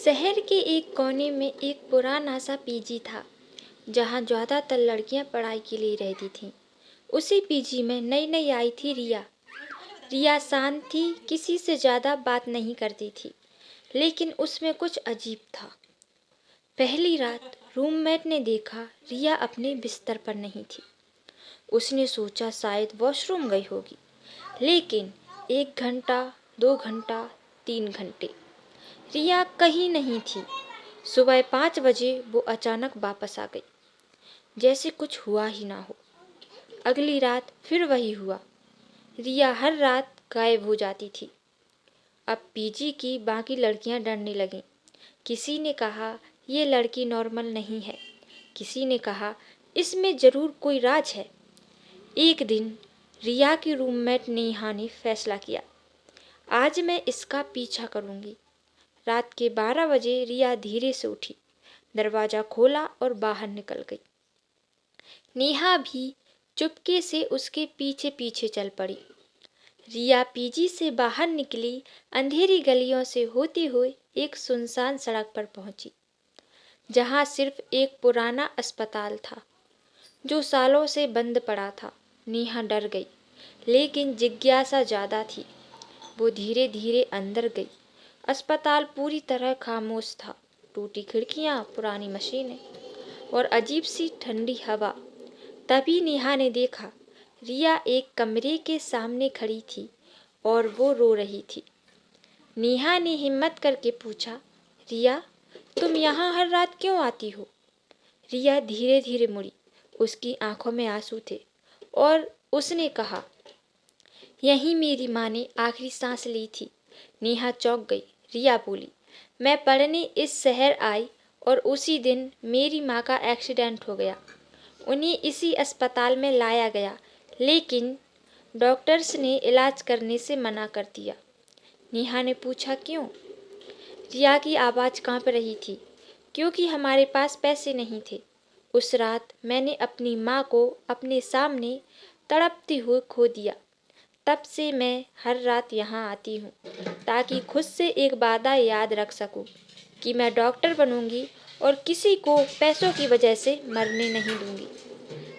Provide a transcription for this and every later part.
शहर के एक कोने में एक पुराना सा पीजी था, जहाँ ज़्यादातर लड़कियाँ पढ़ाई के लिए रहती थीं। उसी पीजी में नई नई आई थी रिया। रिया शांत थी, किसी से ज़्यादा बात नहीं करती थी, लेकिन उसमें कुछ अजीब था। पहली रात रूममेट ने देखा रिया अपने बिस्तर पर नहीं थी। उसने सोचा शायद वॉशरूम गई होगी, लेकिन 1 घंटा, 2 घंटा, 3 घंटे रिया कहीं नहीं थी। सुबह 5 बजे वो अचानक वापस आ गई, जैसे कुछ हुआ ही ना हो। अगली रात फिर वही हुआ। रिया हर रात गायब हो जाती थी। अब पीजी की बाकी लड़कियां डरने लगीं। किसी ने कहा ये लड़की नॉर्मल नहीं है, किसी ने कहा इसमें ज़रूर कोई राज है। एक दिन रिया की रूममेट नेहा ने फैसला किया, आज मैं इसका पीछा करूंगी। रात के 12 बजे रिया धीरे से उठी, दरवाज़ा खोला और बाहर निकल गई। नेहा भी चुपके से उसके पीछे पीछे चल पड़ी। रिया पीजी से बाहर निकली, अंधेरी गलियों से होती हुई एक सुनसान सड़क पर पहुंची, जहां सिर्फ एक पुराना अस्पताल था जो सालों से बंद पड़ा था। नेहा डर गई, लेकिन जिज्ञासा ज़्यादा थी। वो धीरे धीरे अंदर गई। अस्पताल पूरी तरह खामोश था। टूटी खिड़कियां, पुरानी मशीनें और अजीब सी ठंडी हवा। तभी नेहा ने देखा रिया एक कमरे के सामने खड़ी थी और वो रो रही थी। नेहा ने हिम्मत करके पूछा, रिया, तुम यहाँ हर रात क्यों आती हो? रिया धीरे धीरे मुड़ी। उसकी आंखों में आंसू थे और उसने कहा, यहीं मेरी माँ ने आखिरी सांस ली थी। नेहा चौंक गई। रिया बोली, मैं पढ़ने इस शहर आई और उसी दिन मेरी माँ का एक्सीडेंट हो गया। उन्हें इसी अस्पताल में लाया गया, लेकिन डॉक्टर्स ने इलाज करने से मना कर दिया। नेहा ने पूछा, क्यों? रिया की आवाज़ कांप रही थी, क्योंकि हमारे पास पैसे नहीं थे। उस रात मैंने अपनी माँ को अपने सामने तड़पती हुई खो दिया। तब से मैं हर रात यहाँ आती हूँ, ताकि खुद से एक वादा याद रख सकूँ कि मैं डॉक्टर बनूंगी और किसी को पैसों की वजह से मरने नहीं दूंगी।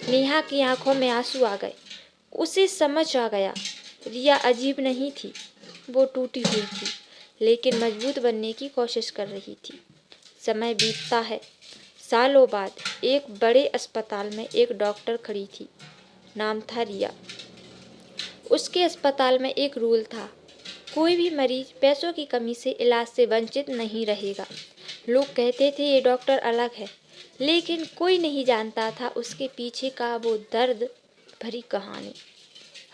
नेहा की आंखों में आंसू आ गए। उसे समझ आ गया, रिया अजीब नहीं थी, वो टूटी हुई थी, लेकिन मजबूत बनने की कोशिश कर रही थी। समय बीतता है। सालों बाद एक बड़े अस्पताल में एक डॉक्टर खड़ी थी। नाम था रिया। उसके अस्पताल में एक रूल था, कोई भी मरीज पैसों की कमी से इलाज से वंचित नहीं रहेगा। लोग कहते थे ये डॉक्टर अलग है, लेकिन कोई नहीं जानता था उसके पीछे का वो दर्द भरी कहानी।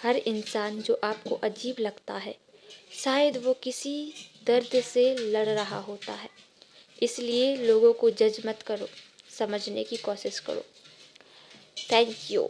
हर इंसान जो आपको अजीब लगता है, शायद वो किसी दर्द से लड़ रहा होता है। इसलिए लोगों को जज मत करो, समझने की कोशिश करो। Thank you.